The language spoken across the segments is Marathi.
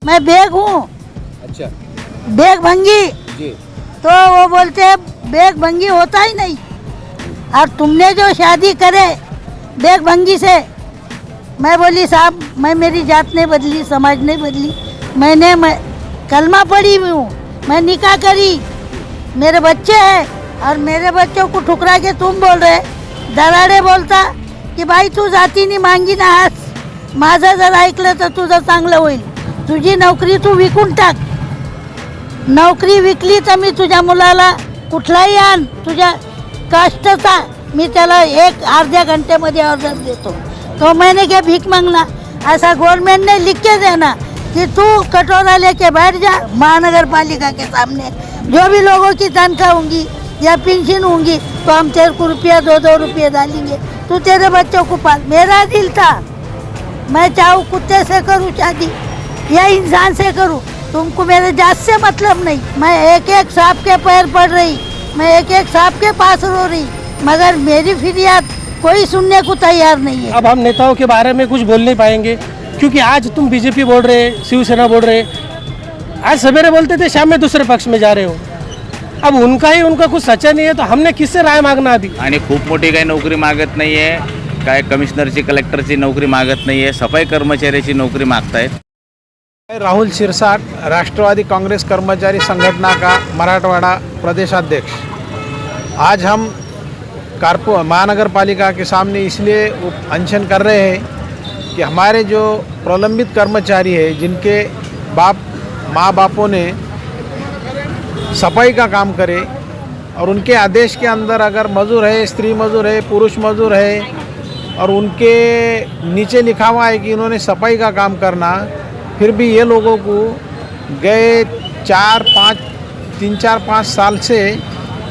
मैं बेग हूँ। अच्छा बेग भंगी। जी। तो वो बोलते हैं बेग भंगी होता ही नहीं। और तुमने जो शादी करे बेग भंगी से, मैं बोली साहब मैं मेरी जात नहीं बदली, समाज नहीं बदली, मैं कलमा पढ़ी हुई हूँ, मैं निकाह करी, मेरे बच्चे हैं और मेरे बच्चों को ठुकरा के तुम बोल रहे दराडे बोलता की बाई तू जातीने मांगी ना हास, माझं जर ऐकलं तर तुझं चांगलं होईल, तुझी नोकरी तू विकून टाक, नोकरी विकली तर मी तुझ्या मुलाला कुठलाही आण तुझ्या कास्टचा, मी त्याला एक अर्ध्या घंट्यामध्ये ऑर्डर देतो। तो मैंने क्या भीख मांगना, ऐसा गवर्नमेंट ने लिख के देना कि तू कटोरा लेके बैठ जा महानगर पालिका के सामने, जो भी लोगों की तनख्वाह होंगी या पेंशन होंगी तो हम तेरे को रुपया 2-2 रुपये डालेंगे, तू तेरे बच्चों को पाल। मेरा दिल था मैं चाहूँ कुत्ते से करूँ शादी या इंसान से करूँ, तुमको मेरे जात से मतलब नहीं। मैं एक एक सांप के पैर पड़ रही, मैं एक एक सांप के पास रो रही, मगर मेरी फरियाद कोई सुनने को तैयार नहीं है। अब हम नेताओं के बारे में कुछ बोल नहीं पाएंगे क्योंकि आज तुम बीजेपी बोल रहे, शिवसेना बोल रहे, आज सवेरे बोलते थे शाम में दूसरे पक्ष में जा रहे हो। अब उनका कुछ सच्चा नहीं है तो हमने किससे राय मागना अभी। आणि खूप मोठी काही नोकरी मागत नाही आहे, काय कमिशनरची कलेक्टरची नोकरी मागत नाही आहे, सफाई कर्मचाऱ्याची नोकरी मागतायत। राहुल शिरसाट, राष्ट्रवादी कांग्रेस कर्मचारी संगठना का मराठवाड़ा प्रदेशाध्यक्ष। आज हम महानगर पालिका के सामने इसलिए अनशन कर रहे हैं कि हमारे जो प्रलंबित कर्मचारी हैं, जिनके माँ बापों ने सफाई का काम करे और उनके आदेश के अंदर अगर मजदूर है, स्त्री मजदूर है, पुरुष मजदूर है और उनके नीचे लिखा हुआ है कि इन्होंने सफाई का काम करना, फिर भी ये लोगों को गए 3-4-5 साल से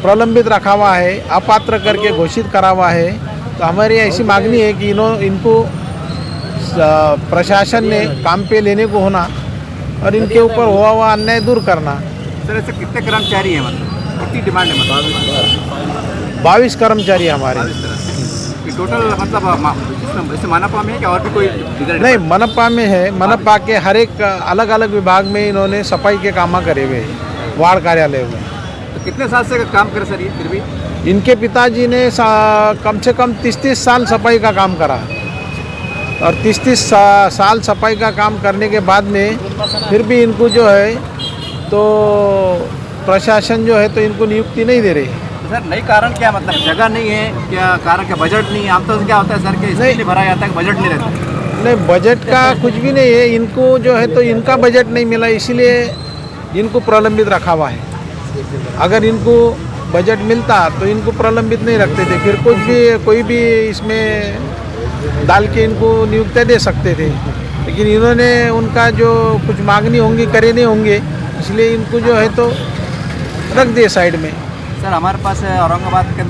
प्रलंबित रखा हुआ है, अपात्र करके घोषित करा हुआ है। तो हमारी ऐसी मांगनी है कि इनको प्रशासन ने काम पे लेने को होना और इनके ऊपर हुआ अन्याय दूर करना। सर ऐसे कितने कर्मचारी हैं, मतलब कितनी डिमांड है? मतलब 22 कर्मचारी हमारे। टोटल मतलब ऐसे मनपा में है कि और भी कोई नहीं, मनपा में है। मनपा के हर एक अलग अलग विभाग में इन्होंने सफाई के काम करे हुए हैं, वार्ड कार्यालय में। तो कितने साल से काम करे सर ये? फिर भी इनके पिताजी ने कम से कम 30 साल सफाई का काम करा और 30 साल सफाई का काम करने के बाद में फिर भी इनको जो है तो प्रशासन जो है तो इनको नियुक्ति नहीं दे रही। सर नई कारण क्या, मतलब जगह नहीं है क्या, कारण क्या, बजट नहीं है? आमतौर से क्या होता है सर कि इसलिए नहीं भरा जाता है कि बजट नहीं रहता? नहीं, बजट का कुछ भी नहीं है। इनको जो है तो इनका बजट नहीं मिला, इसलिए इनको प्रलंबित रखा हुआ है। अगर इनको बजट मिलता तो इनको प्रलंबित नहीं रखते थे, फिर कोई भी इसमें डाल के इनको नियुक्ति दे सकते थे। लेकिन इन्होंने उनका जो कुछ मांगनी होंगी करे नहीं होंगे, इसलिए इनको जो है तो रख दिए साइड में। सर हमारे पास औरंगाबाद के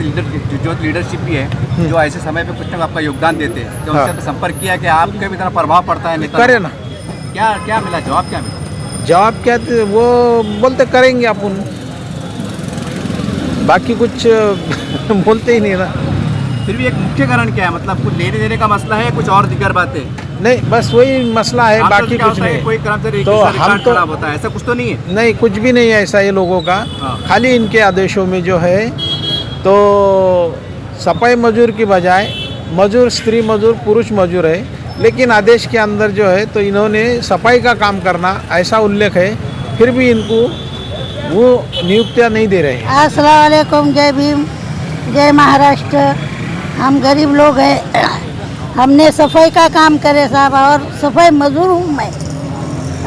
जो लीडरशिप भी है, जो ऐसे समय पे कुछ ना आपका योगदान देते हैं, तो उनसे संपर्क किया कि आपके भी तरह प्रभाव पड़ता है नेता? करे ना। क्या मिला जवाब? क्या मिला जवाब? क्या वो बोलते करेंगे अपन, बाकी कुछ बोलते ही नहीं ना। फिर भी एक मुख्य कारण क्या है, मतलब कुछ लेने देने का मसला है, कुछ और दिगर बातें? नहीं, बस वही मसला है, बाकी कुछ नहीं। कोई कर्मचारी तो हम तो खराब होता है ऐसा कुछ तो नहीं है? नहीं, कुछ भी नहीं है ऐसा ये लोगों का। खाली इनके आदेशों में जो है तो सफाई मजदूर की बजाय मजदूर स्त्री मजदूर पुरुष मजदूर है, लेकिन आदेश के अंदर जो है तो इन्होंने सफाई का काम करना ऐसा उल्लेख है, फिर भी इनको वो नियुक्तियाँ नहीं दे रहे। अस्सलाम वालेकुम, जय भीम, जय महाराष्ट्र। हम गरीब लोग हैं, हमने सफाई का काम करे साहब और सफाई मजदूर हूँ मैं,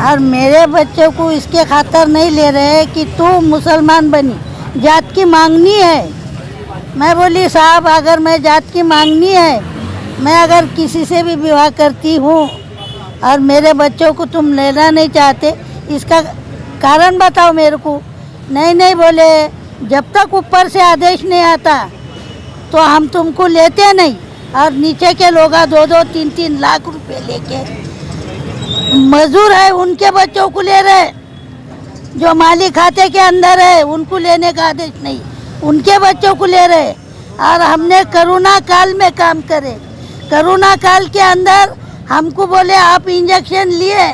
और मेरे बच्चों को इसके खातर नहीं ले रहे कि तू मुसलमान बनी, जात की मांगनी है। मैं बोली साहब अगर मैं जात की मांगनी है, मैं अगर किसी से भी विवाह करती हूँ और मेरे बच्चों को तुम लेना नहीं चाहते, इसका कारण बताओ मेरे को। नहीं बोले, जब तक ऊपर से आदेश नहीं आता तो हम तुमको लेते नहीं, और नीचे के लोग 2-2, 3-3 लाख रुपए लेके मजदूर है उनके बच्चों को ले रहे, जो माली खाते के अंदर है उनको लेने का आदेश नहीं, उनके बच्चों को ले रहे। और हमने कोरोना काल में काम करे, कोरोना काल के अंदर हमको बोले आप इंजेक्शन लिए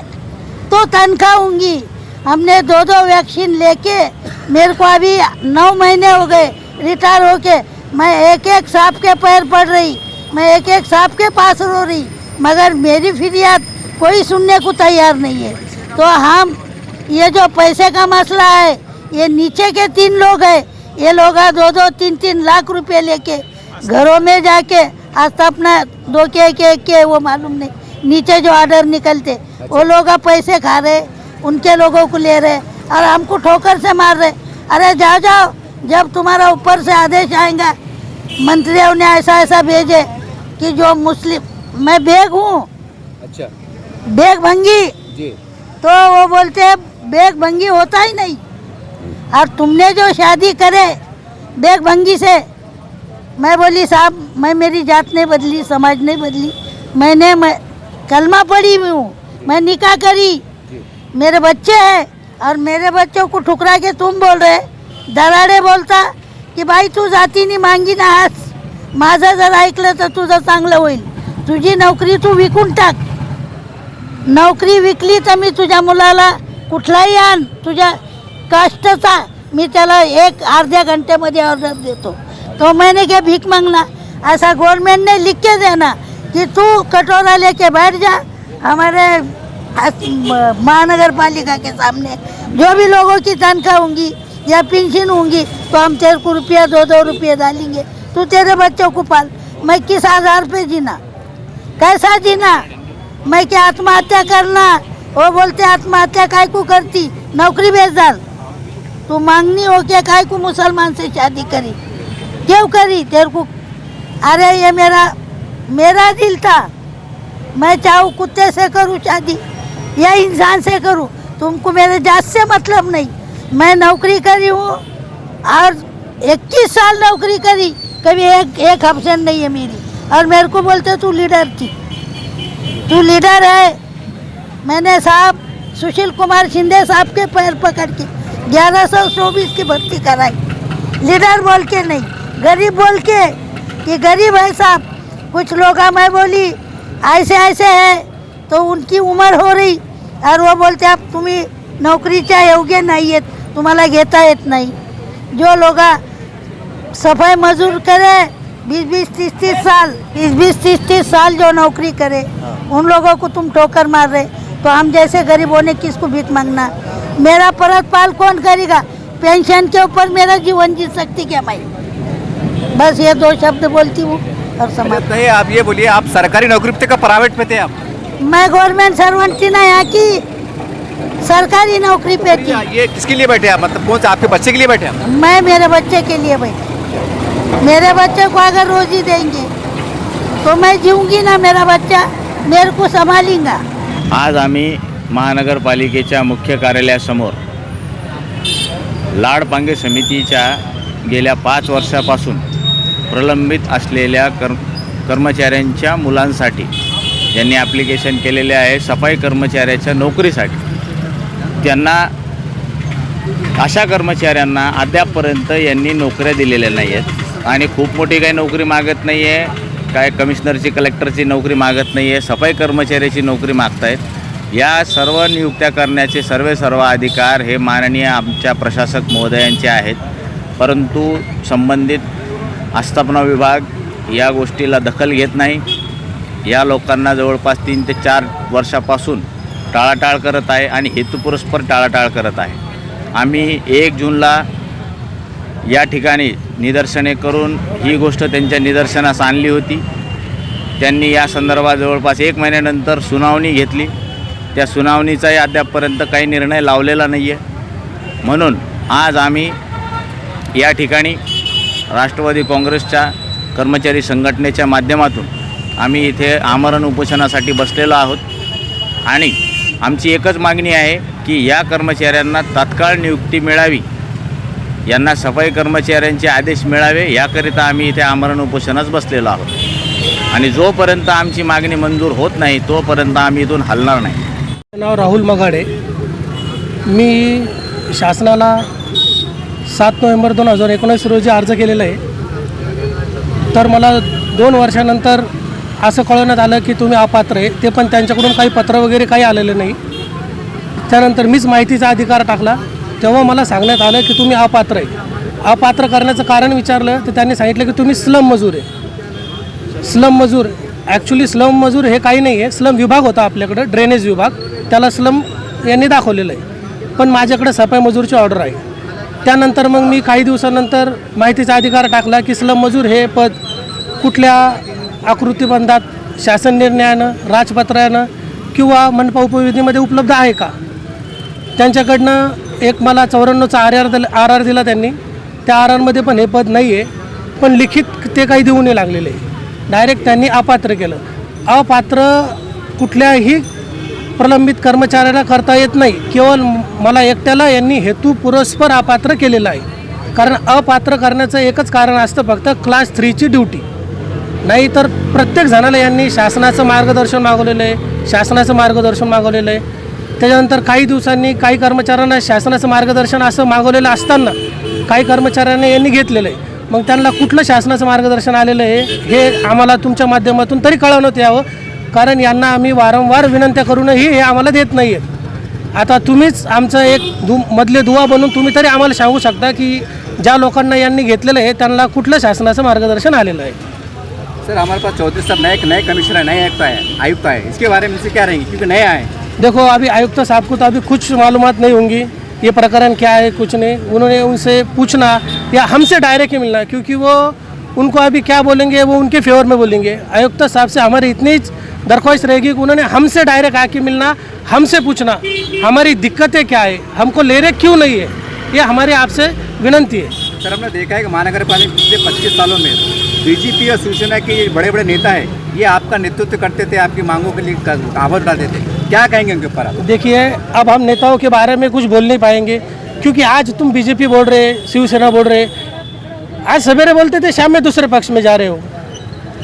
तो तनख्वाह होंगी। हमने 2-2 वैक्सीन लेके, मेरे को अभी 9 महीने हो गए रिटायर होके, मैं एक सांप के पैर पड़ रही, मैं एक सांप के पास रो रही, मगर मेरी फरियाद कोई सुनने को तैयार नहीं है। तो हम ये जो पैसे का मसला है, ये नीचे के 3 लोग हैं, ये लोग 2-2, 3-3 लाख रुपए लेके घरों में जाके आज अपना 2 के वो मालूम नहीं, नीचे जो ऑर्डर निकलते वो लोग पैसे खा रहे, उनके लोगों को ले रहे और हमको ठोकर से मार रहे। अरे जाओ जाओ, जब तुम्हारा ऊपर से आदेश आएगा, मंत्रियों ने ऐसा भेजे कि जो मुस्लिम, मैं बेग हूँ, अच्छा बेग भंगी, जी, तो वो बोलते हैं बेग भंगी होता ही नहीं। और तुमने जो शादी करे बेग भंगी से, मैं बोली साहब, मैं मेरी जात नहीं बदली, समाज नहीं बदली, मैं कलमा पढ़ी हुई हूँ, मैं निकाह करी, मेरे बच्चे हैं और मेरे बच्चों को ठुकरा के तुम बोल रहे, दराडे बोलता की बाई तू जाती नाही मांगी ना हास, माझं जर ऐकलं तर तुझं चांगलं होईल, तुझी नोकरी तू विकून टाक, नोकरी विकली तर मी तुझ्या मुलाला कुठलाही आण तुझ्या कास्टचा, मी त्याला 1-अर्ध्या घंट्यामध्ये ऑर्डर देतो। तो मैंने क्या भीख मांगना, ऐसा गवर्नमेंट ने लिख के देना कि तू कटोरा लेके बैठ जा हमारे महानगर पालिका के सामने, जो भी लोगों की तनख्वाह होंगी या पेंशन होंगी तो हम तेरे को रुपया 2-2 रुपये डालेंगे, तू तेरे बच्चों को पाल। मैं किस आधार पे जीना, कैसा जीना, मैं क्या आत्महत्या करना? वो बोलते आत्महत्या काय को करती, नौकरी बेच डाल, तू मांगनी हो क्या काय को मुसलमान से शादी करी, क्यों करी तेरे को? अरे ये मेरा दिल था, मैं चाहूँ कुत्ते से करूँ शादी या इंसान से करूँ, तुमको मेरे जात से मतलब नहीं। मैं नौकरी करी हूँ और 21 साल नौकरी करी, कभी एक ऑप्शन नहीं है मेरी, और मेरे को बोलते तू लीडर थी, तू लीडर है। मैंने साहब सुशील कुमार शिंदे साहब के पैर पकड़ के 1124 की भर्ती कराई, लीडर बोल के नहीं, गरीब बोल के कि गरीब है साहब। कुछ लोग मैं बोली ऐसे है, तो उनकी उम्र हो रही और वो बोलते आप तुम्ही नोकरीच्या योग्य नाही आहेत, तुम्हाला घेता येत नाही। जो लोग सफाई मजूर करे 20-30 साल जो नौकरी करे, उन लोगों को तुम ठोकर मार रहे, तो हम जैसे गरीबों ने किसको भीख मांगना? मेरा परत पाल कौन करेगा? पेंशन के ऊपर मेरा जीवन जी सकती क्या मैं? बस ये 2 शब्द बोलती हूँ और समाप्त। नहीं, आप ये बोलिए, आप सरकारी नौकरी पे थे का प्राइवेट पे थे आप? मैं गवर्नमेंट सर्वेंट थी ना, यहाँ की सरकारी नौकरी पे थी। ये किसके लिए बैठे आप, मतलब कौन सा आपके बच्चे के लिए बैठे आप? मैं मेरे बच्चे के लिए बैठी, मेरे बच्चे को अगर रोजी देंगे तो मैं जीऊँगी ना, मेरा बच्चा मेरे को संभालेगा। आज आम्ही महानगरपालिकेच्या मुख्य कार्यालयासमोर लाडपांगे समितीच्या गेल्या 5 वर्षापासून प्रलंबित असलेल्या कर्मचाऱ्यांच्या मुलांसाठी ज्यांनी ॲप्लिकेशन केलेले आहे सफाई कर्मचाऱ्याच्या नोकरीसाठी, त्यांना अशा कर्मचाऱ्यांना अद्यापपर्यंत यांनी नोकऱ्या दिलेल्या नाही आहेत आणि खूप मोठी काही नोकरी मागत नाही आहे, काय कमिशनरची कलेक्टरची नोकरी मागत नाही आहे, सफाई कर्मचाऱ्याची नोकरी मागतायत। या सर्व नियुक्त्या करण्याचे सर्व अधिकार हे माननीय आमच्या प्रशासक महोदयांचे आहेत, परंतु संबंधित आस्थापना विभाग या गोष्टीला दखल घेत नाही। या लोकांना जवळपास 3 ते 4 वर्षापासून टाळाटाळ करत आहे आणि हेतुपुरस्पर टाळाटाळ करत आहे। आम्ही 1 जूनला या ठिकाणी निदर्शने करून ही गोष्ट त्यांच्या निदर्शनास आणली होती। त्यांनी या संदर्भात जवळपास 1 महिन्यानंतर सुनावणी घेतली, त्या सुनावणीचाही अद्यापपर्यंत काही निर्णय लावलेला नाही आहे। म्हणून आज आम्ही या ठिकाणी राष्ट्रवादी काँग्रेसच्या कर्मचारी संघटनेच्या माध्यमातून आम्ही इथे आमरण उपोषणासाठी बसलेलो आहोत आणि आमची एकच मागणी आहे की या कर्मचाऱ्यांना तात्काळ नियुक्ती मिळावी, यांना सफाई कर्मचाऱ्यांचे आदेश मिळावे, याकरिता आम्ही इथे आमरण उपोषणास बसलेलो आहोत आणि जोपर्यंत आमची मागणी मंजूर होत नाही तोपर्यंत आम्ही इथून हलणार नाही। नाव राहुल मगाडे, मी शासनाला 7 नोव्हेंबर 2019 रोजी अर्ज केलेला आहे। तर मला 2 वर्षानंतर असं कळवण्यात आलं की तुम्ही अपात्र आहे, ते पण त्यांच्याकडून काही पत्र वगैरे काही आलेलं नाही। त्यानंतर मीच माहितीचा अधिकार टाकला. तेव्हा मला सांगण्यात आलं की तुम्ही अपात्र आहे. अपात्र करण्याचं कारण विचारलं तर त्यांनी सांगितलं की तुम्ही स्लम मजूर आहे. स्लम मजूर ॲक्च्युली स्लम मजूर हे काही नाही आहे. स्लम विभाग होता आपल्याकडं, ड्रेनेज विभाग, त्याला स्लम यांनी दाखवलेलं आहे. पण माझ्याकडे सफाई मजूरची ऑर्डर आहे. त्यानंतर मग मी काही दिवसानंतर माहितीचा अधिकार टाकला की स्लम मजूर हे पद कुठल्या आकृतीबंधात शासन निर्णयानं, राजपत्रानं किंवा मनपा उपविधीमध्ये उपलब्ध आहे का. त्यांच्याकडनं एक मला 94चा आर दिला त्यांनी. त्या आरमध्ये पण हे पद नाही आहे. पण लिखित ते काही देऊ नये लागलेले आहे. डायरेक्ट त्यांनी अपात्र केलं. अपात्र कुठल्याही प्रलंबित कर्मचाऱ्याला करता येत नाही. केवळ मला एकट्याला यांनी हेतू पुरस्पर अपात्र केलेलं आहे. कारण अपात्र करण्याचं एकच कारण असतं, फक्त क्लास 3ची ड्युटी. नाही तर प्रत्येक जणाला यांनी शासनाचं मार्गदर्शन मागवलेलं आहे. त्याच्यानंतर काही दिवसांनी काही कर्मचाऱ्यांना शासनाचं मार्गदर्शन असं मागवलेलं असताना काही कर्मचाऱ्यांना यांनी घेतलेलं आहे. मग त्यांना कुठलं शासनाचं मार्गदर्शन आलेलं आहे हे आम्हाला तुमच्या माध्यमातून तरी कळवण्यात यावं. कारण यांना आम्ही वारंवार विनंत्या करूनही हे आम्हाला देत नाही आहेत. आता तुम्हीच आमचं एक मधले दुवा बनून तुम्ही तरी आम्हाला सांगू शकता की ज्या लोकांना यांनी घेतलेलं आहे त्यांना कुठलं शासनाचं मार्गदर्शन आलेलं आहे. सर, हमारे पास चौधरी साहब नए कमिश्नर, नए आयुक्त आए, इसके बारे में इनसे क्या रहेंगे, क्योंकि नए आए. देखो, अभी आयुक्त साहब को तो अभी कुछ मालूमात नहीं होंगी ये प्रकरण क्या है, कुछ नहीं. उन्होंने उनसे पूछना या हमसे डायरेक्ट ही मिलना, क्योंकि वो उनको अभी क्या बोलेंगे वो उनके फेवर में बोलेंगे. आयुक्त साहब से हमारी इतनी दरख्वास्त रहेगी कि उन्होंने हमसे डायरेक्ट आके मिलना, हमसे पूछना हमारी दिक्कतें क्या है, हमको ले रहे क्यों नहीं है, ये हमारी आपसे विनंती है. सर, हमने देखा है कि महानगर पालिका पिछले 25 सालों में बीजेपी और शिवसेना के ये बड़े बड़े नेता हैं, ये आपका नेतृत्व करते थे, आपकी मांगों के लिए आवाज़ उठाते थे. क्या कहेंगे उनके ऊपर आप? देखिए, अब हम नेताओं के बारे में कुछ बोल नहीं पाएंगे, क्योंकि आज तुम बीजेपी बोल रहे, शिवसेना बोल रहे, आज सवेरे बोलते थे शाम में दूसरे पक्ष में जा रहे हो.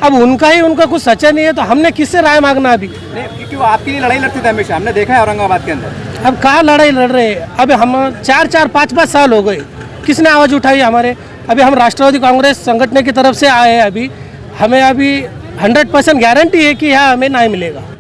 अब उनका कुछ सच्चा नहीं है तो हमने किससे राय मांगना अभी. नहीं, क्योंकि वो आपके लिए लड़ाई लड़ते थे हमेशा, हमने देखा है औरंगाबाद के अंदर. अब कहाँ लड़ाई लड़ रहे हैं. अब हम 4-5 साल हो गए, किसने आवाज़ उठाई हमारे. अभी हम राष्ट्रवादी कांग्रेस संगठन की तरफ से आए हैं. अभी हमें 100% गारंटी है कि यहाँ हमें न्याय मिलेगा.